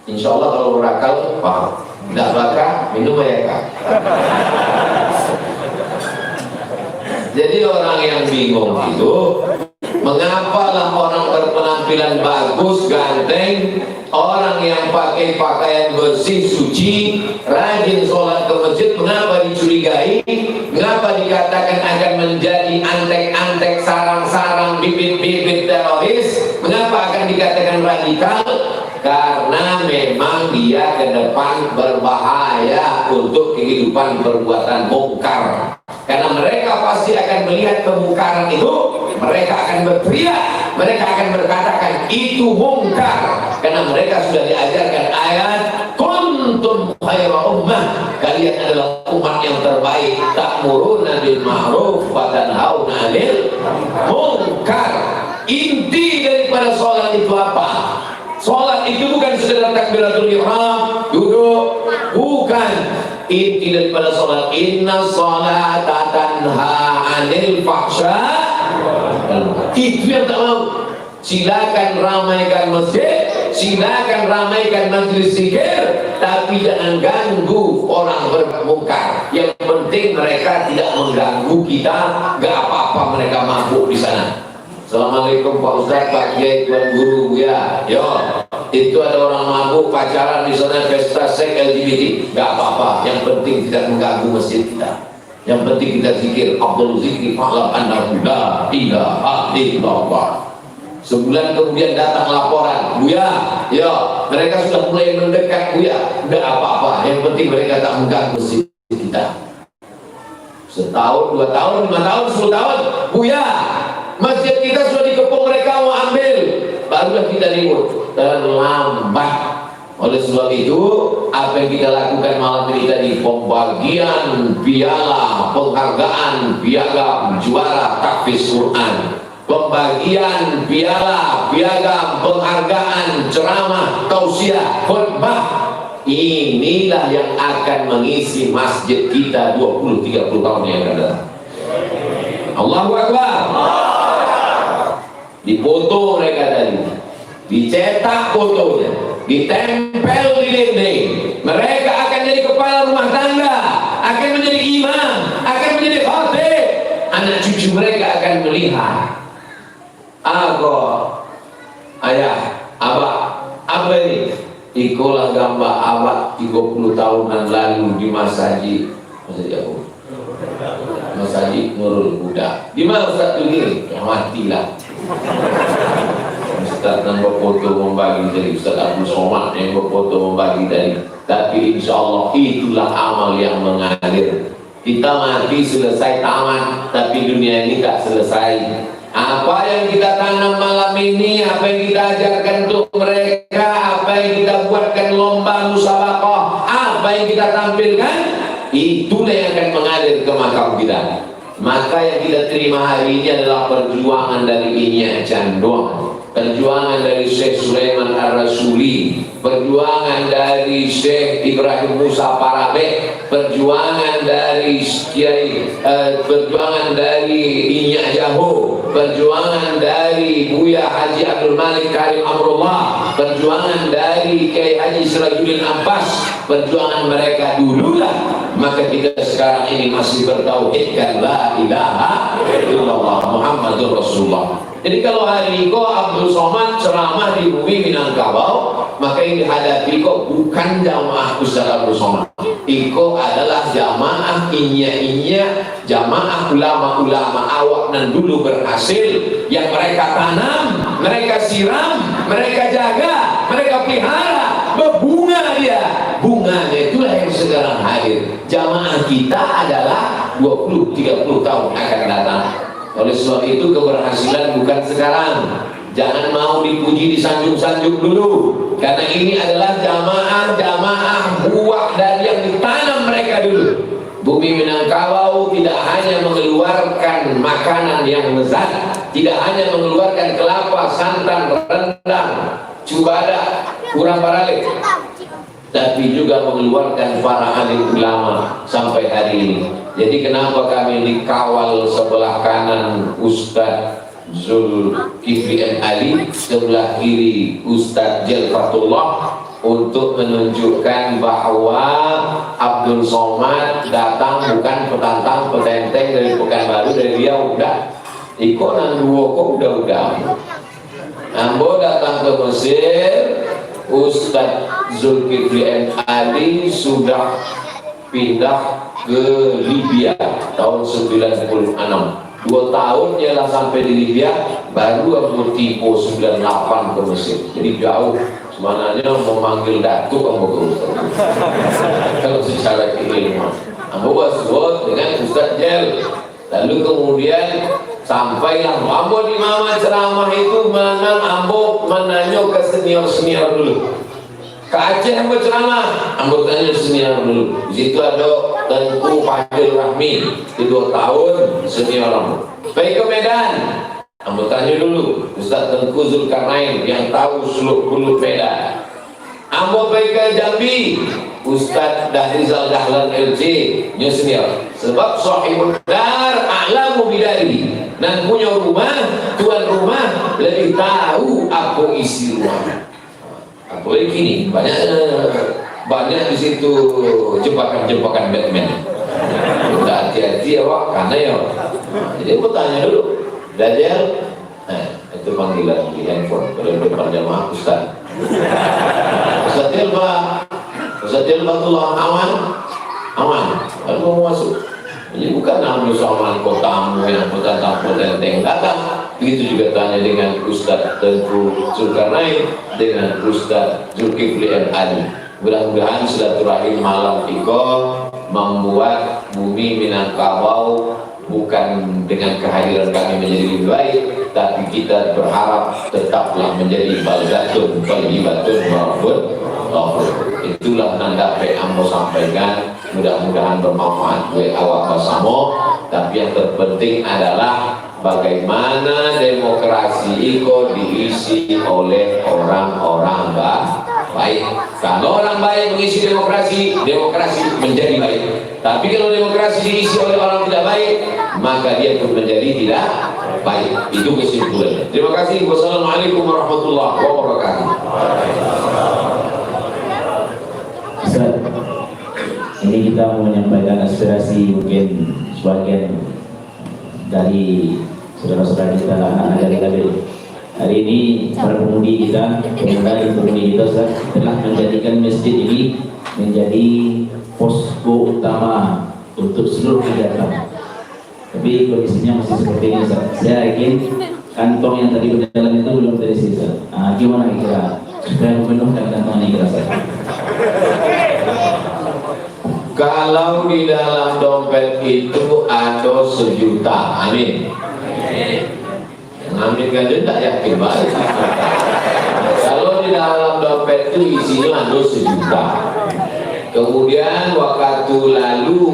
Insya Allah kalau berakal paham. Tidak bakal minum ya kak. Jadi orang yang bingung itu, mengapalah orang berpenampilan bagus, ganteng, orang yang pakai pakaian bersih, suci, rajin sholat ke masjid, mengapa dicurigai? Mengapa dikatakan akan menjadi antek-antek, sarang-sarang, bibit-bibit teroris? Mengapa akan dikatakan radikal? Karena memang dia ke depan berbahaya untuk kehidupan perbuatan mungkar. Karena mereka pasti akan melihat kemungkaran itu, mereka akan berteriak, mereka akan berkatakan itu mungkar. Karena mereka sudah diajarkan ayat kuntum khaira ummah, kalian adalah umat yang terbaik, ta'muruna bil ma'ruf wa tanhauna 'anil munkar. Inti daripada sholat itu apa? Sholat itu bukan sekedar takbiratul ihram, duduk, bukan. inti daripada salat, inna salata tanha 'anil fahsya. Itu yang tak mau. Silakan ramaikan masjid, silakan ramaikan majlis zikir, tapi jangan ganggu orang bermungkar. Yang penting mereka tidak mengganggu kita, gak apa-apa mereka mabuk di sana. Assalamualaikum Pak Ustaz, Pak Kiai, Tuan Guru, ya, yo. Itu ada orang mabuk pacaran di sana, pesta seks LGBT, gak apa-apa. Yang penting tidak mengganggu masjid kita. Yang penting kita zikir, Abdul zikri fa'lam annahu la ilaha illallah. Sebulan kemudian datang laporan, Buya, ya, mereka sudah mulai mendekat, Buya. Udah apa-apa, yang penting mereka tak mengganggu masjid kita. Setahun, 2 tahun, 5 tahun, 10 tahun, Buya, masjid kita sudah dikepung, mereka mau ambil, barulah kita ribut. Terlambat. Oleh sebab itu, apa yang kita lakukan malam ini tadi, pembagian piala, penghargaan piagam juara tahfiz Quran, pembagian piala, piagam, penghargaan, ceramah, tausiah, khutbah. Inilah yang akan mengisi masjid kita 20-30 tahun yang akan datang. Allahu Akbar. Dipoto mereka tadi, dicetak fotonya, ditempel di dinding. Mereka akan jadi kepala rumah tangga, akan menjadi imam, akan menjadi khatib. Anak cucu mereka akan melihat, aku, ayah, abah, apa ini? Ikulah gambar abah 30 tahunan lalu di Masjid apa? Masjid Nurul Huda. Di mana Ustaz tu ni? Yang matilah. Ustaz yang berfoto membagi dari Ustaz Abdul Somad yang berfoto membagi dari. Tapi insya Allah itulah amal yang mengalir. Kita mati selesai tamat, tapi dunia ini tak selesai. Apa yang kita tanam malam ini, apa yang kita ajarkan untuk mereka, apa yang kita buatkan lomba musabaqah, apa yang kita tampilkan, itulah yang akan mengalir ke makam kita. Maka yang kita terima hari ini adalah perjuangan dari Inyak Candong, perjuangan dari Syekh Sulaiman Ar-Rasuli, perjuangan dari Syekh Ibrahim Musa Parabe, perjuangan dari Kiai, perjuangan dari Inyak Jaho, perjuangan dari Buya Haji Abdul Malik Karim Amrullah, perjuangan dari Kiai Haji Sirajuddin Abbas, perjuangan mereka dululah. Maka kita sekarang ini masih bertauhidkan la ilaha illallah Muhammadur Rasulullah. Jadi kalau hari ini Abdul Somad ceramah di bumi Minangkabau, maka yang dihadapi kok bukan jamaah Ustaz Abdul Somad. Iko adalah jamaah inya-inya, jamaah ulama-ulama awak dan dulu berhasil, yang mereka tanam, mereka siram, mereka jaga, mereka pelihara, berbunga dia. Bunganya itulah yang sekarang hadir. Jamaah kita adalah 20-30 tahun akan datang. Oleh sebab itu keberhasilan bukan sekarang. Jangan mau dipuji disanjung-sanjung dulu, karena ini adalah jamaah buah dari yang ditanam mereka dulu. Bumi Minangkabau tidak hanya mengeluarkan makanan yang lezat, tidak hanya mengeluarkan kelapa, santan, rendang, cubada, kurang baralik, tapi juga mengeluarkan para alim ulama sampai hari ini. Jadi kenapa kami dikawal sebelah kanan Ustadz Zulkifli Ali, sebelah kiri Ustadz Jelfatullah, untuk menunjukkan bahwa Abdul Somad datang bukan petantang petenteng dari Pekanbaru, dari dia udah ikut nang dua kok udah Ambo datang ke Mesir. Ustadz Zulkifli Ali sudah pindah ke Libya tahun 96. 2 tahun ialah sampai di Libya, baru Abu Tipo 98 ke Mesir. Jadi jauh. Sebenarnya memanggil datuk Abu kalau secara keilmuan Abu Baswad dengan Ustadz Jel. Lalu kemudian sampailah Ambo di mama ceramah itu, mana Ambo menanya ke senior-senior dulu. Ke Aceh Ambo ceramah, Ambo tanya senior dulu. Di situ ada Tengku Fadil Rahmi, di 2 tahun senior Ambo. Baik ke Medan, Ambo tanya dulu Ustaz Tengku Zulkarnain yang tahu seluk beluk Medan. Ambo pergi ke Jambi, Ustaz Dahrizal Dahlan LC nyusul. Sebab sahibul dar a'lamu bidari, dan punya rumah, tuan rumah lebih tahu apa isi rumah. Apalagi kini banyak di situ jebakan-jebakan Batman. Kita hati-hati awak karena ya. Jadi aku tanya dulu, Dajjal, itu panggilan di handphone kalau depan jamaah Ustaz. Ustaz Tilbatullah aman, lalu mau masuk. Jadi bukan namanya soal kotamu yang potong-potong datang. Begitu juga tanya dengan Ustaz Tengku Zulkarnain, dengan Ustaz Zulkifli Ali. Mudah-mudahan silaturahim malam Iko membuat bumi Minangkabau bukan dengan kehadiran kami menjadi lebih baik, tapi kita berharap tetaplah menjadi baldatun thayyibatun maupun itulah nanda ambo sampaikan. Mudah-mudahan bermanfaat buat awak bersama. Tapi yang terpenting adalah bagaimana demokrasi itu diisi oleh orang-orang baik. Kalau orang baik mengisi demokrasi, demokrasi menjadi baik. Tapi kalau demokrasi diisi oleh orang tidak baik, maka dia pun menjadi tidak baik. Itu kesimpulannya. Terima kasih. Wassalamualaikum warahmatullahi wabarakatuh. Ustaz, ini kita mau menyampaikan aspirasi mungkin sebagian dari saudara-saudara kita, anak-anak dari KBRI. Hari ini para pemudi kita, pemudi kita Ustaz, telah menjadikan masjid ini menjadi posko utama untuk seluruh kegiatan. Tapi kondisinya masih seperti ini Ustaz. Saya yakin kantong yang tadi berjalan itu belum terisi Ustaz. Gimana kira supaya memenuhkan kantong ini Ustaz? Kalau di dalam dompet itu ada 1 juta, amin. Amin kan tidak yakin banget. Kalau di dalam dompet itu isinya ada 1 juta. Kemudian waktu lalu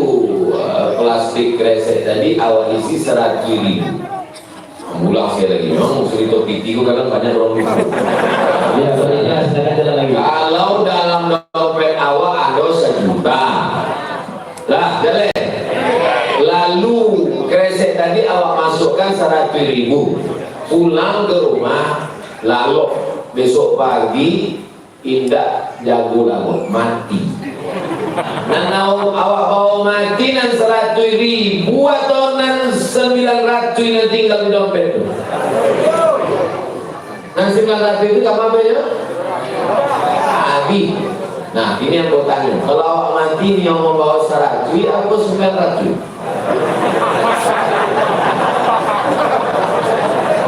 plastik kresek tadi awal isi 100.000. Ulang sekali lagi, memang cerita PT kadang banyak orang lupa. Kalau dalam dompet awal ada 1 juta. Lah, jalan. Lalu kresek tadi awak masukkan 100.000. Pulang ke rumah, lalu besok pagi indak jago lalu mati. Dan awak bawa mati nan 100.000 atau nan 900 yang tinggal di dompet itu. Nan 900 itu apa ya? Habis. Nah, ini yang aku tanya. Kalau awak mati ini yang membawa 100, apa 900?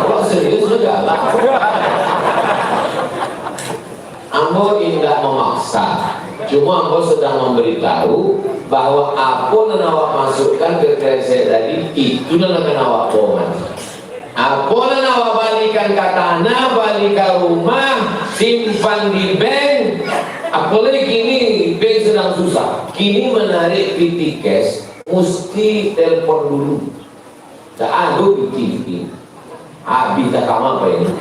Kalau serius sudah lah. Ambo tidak memaksa. Cuma ambo sedang memberitahu bahwa apa yang awak masukkan ke kresek tadi itu yang awak bawa. Apa yang awak balikan ke tanah, balik ke rumah, simpan di bank. Apalagi kini bank sedang susah. Kini menarik PT cash mesti telepon dulu. Tak ada PT. Habis tak kamu apa ini?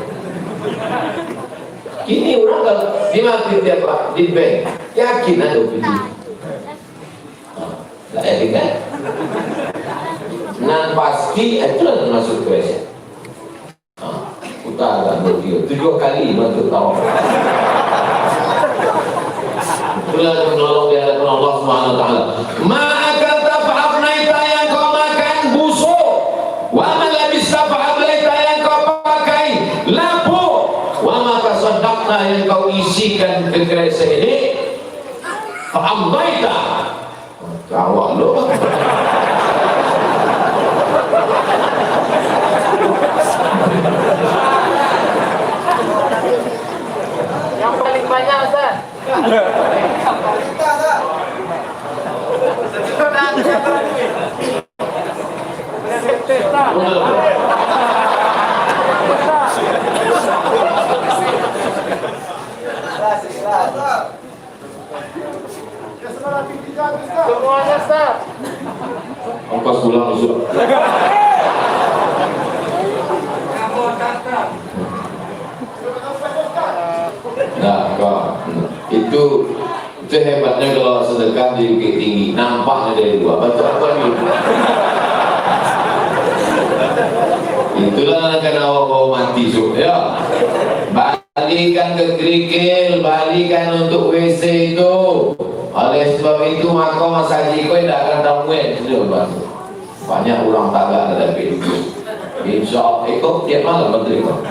Kini orang kalau dimakai apa di bank, yakin ada PT. Tak yakin kan? Nan pasti itu yang masuk cash. Utara dia 7 kali masuk tahun. Itulah menolong di hadapan Allah Subhanahu wa taala. Maka tafa'afnaita yang kau makan busuk, wa ma labista fa'afnaita yang kau pakai lapuk, wa ma tasaddaqna yang kau isikan ke kresek ini, fa'amdaita. Kawak lo. Yang paling banyak Ustaz. Semuanya Ustaz. Ongkos pulang besok. Nah, kok itu Itu hebatnya kalau sedekah di Bukit Tinggi, nampaknya dari luar. Betul apa ini? Itulah karena awak mati so, ya. Balikan ke kerikil, balikan untuk WC itu. Oleh sebab itu maka Mas Haji kau tidak akan tamuin sudah banyak orang tagak ada itu. Insya Allah ikut tiap malam menteri kau.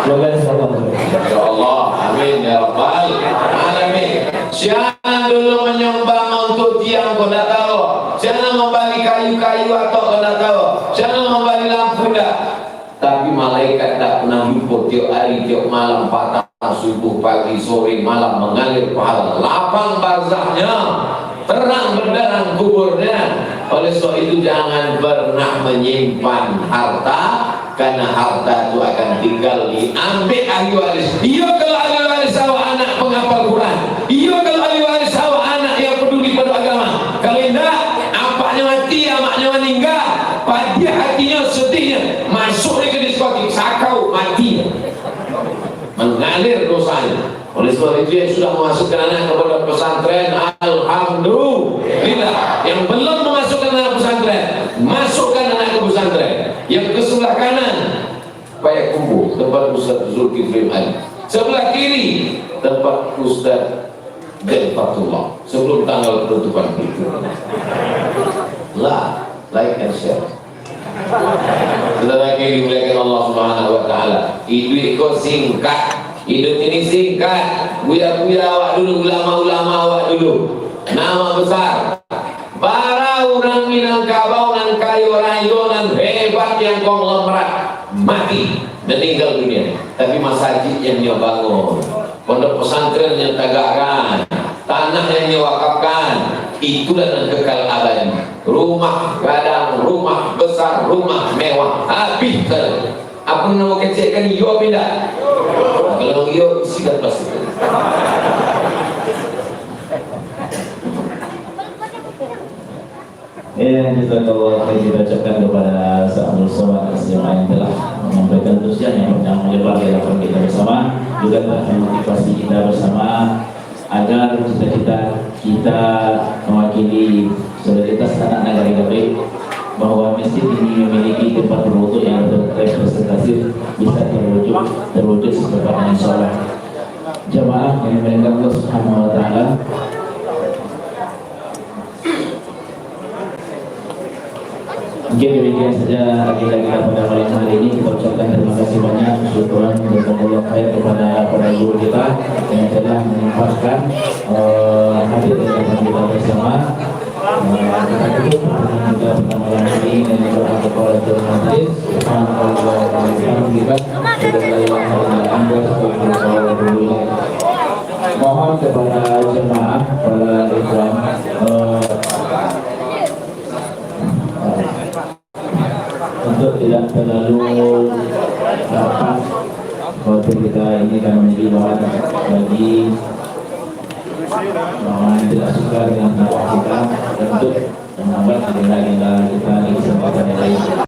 Insya Allah, amin ya rabbal alamin. Jangan dulu menyumbang untuk tiang kau tidak tahu. Jangan membagi kayu-kayu atau kau tidak tahu. Jangan membagi lampu dah. Tapi malaikat tak pernah lupa tiap hari, tiap malam, patah, subuh, pagi, sore, malam mengalir pahala. Lapang barzahnya, terang benderang kuburnya. Oleh sebab itu jangan pernah menyimpan harta, karena harta itu akan tinggal diambil ahli waris. Iya kalau ahli waris awak anak penghafal Quran. Iya kalau ahli waris awak anak yang peduli pada agama. Kalau tidak, apaknya mati, amaknya meninggal. Pada hatinya sedihnya, masuk ke diskotik, sakau mati, mengalir dosanya. Oleh sebab itu yang sudah memasukkan anak kepada pesantren, alhamdulillah. Yang belum memasukkan anak pesantren, masukkan anak ke pesantren. Yang ke sebelah kanan Payak Kumbu, tempat Ustaz Zulkifli Ali. Sebelah kiri tempat Ustaz Del Fatullah. Sebelum tanggal penutupan itu, like and share. Setelah lagi dimuliakan Allah Subhanahu wa taala. Hidup itu singkat. Hidup ini singkat. Buya-buya awak dulu, ulama-ulama awak dulu. Nama besar. Para orang Minangkabau nan kayu rayo nan hebat yang konglomerat mati meninggal dunia. Tapi masjid yang dia bangun, pondok pesantren yang tegakkan, tanah yang dia wakafkan, itulah yang kekal abadi. Rumah gadang, rumah besar, rumah mewah, habis kan? Apa nama kecil kan yo beda. Kalau yo sikat pasti. Ya, kita ucapkan kepada Sa'amul Somad yang telah memberikan tujuan yang melebar di hadapan kita bersama, juga telah memotivasi kita bersama agar cita-cita kita mewakili solidaritas anak negara Gabrik, bahwa masjid ini memiliki tempat berwudu yang representatif, bisa terwujud secepatnya insyaallah. Jamaah yang dimuliakan Allah Subhanahu wa taala, mungkin demikian saja agenda kita pada malam hari ini. Kita ucapkan terima kasih banyak, syukuran dan semoga khair kepada para guru kita yang telah menyempatkan hadir dalam kita bersama. Kita tutup pertemuan kita pada malam hari ini dan doa kepada Tuhan Majelis. Mohon kepada jemaah para ikhwan untuk tidak terlalu rapat, kalau kita ini akan menjadi bahan bagi orang yang tidak suka dengan dakwah kita, untuk menghambat agenda kita di kesempatan yang lain.